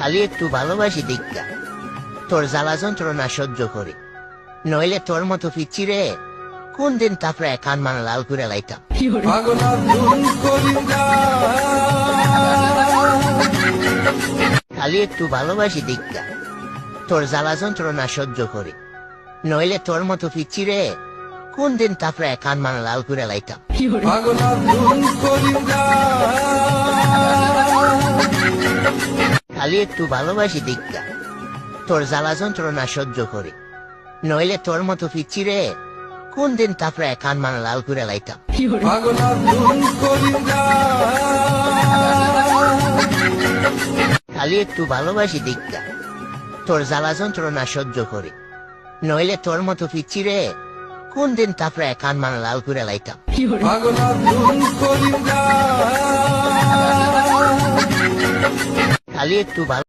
খালি একটু ভালোবাসি দীক্ষা তোর জ্বালা যন্ত্রণা সহ্য করি, নইলে তোর মতো পিচ্ছি রে কোন দিন তারপরে কান মান লাল করে লাইতাম। খালি একটু ভালোবাসি দীক্ষা তোর জ্বালা যন্ত্রণা সহ্য করি, নইলে তোর মতো পিচ্ছি রে কোন দিন তারপরে কান মান লাল করে লাইতাম। খালি একটু ভালোবাসি দীক্ষা তোর জ্বালা যন্ত্রণা সহ্য করি, নইলে তোর মতো পিচ্ছি রে কোন দিন তারপরে কান মান লাল করে লাইতাম। খালি একটু ভালোবাসি দীক্ষা তোর জ্বালা যন্ত্রণা সহ্য করি, নইলে তোর মতো পিচ্ছি রে কোন দিন তারপরে কান মান লাল করে লাইতাম। খালি একটু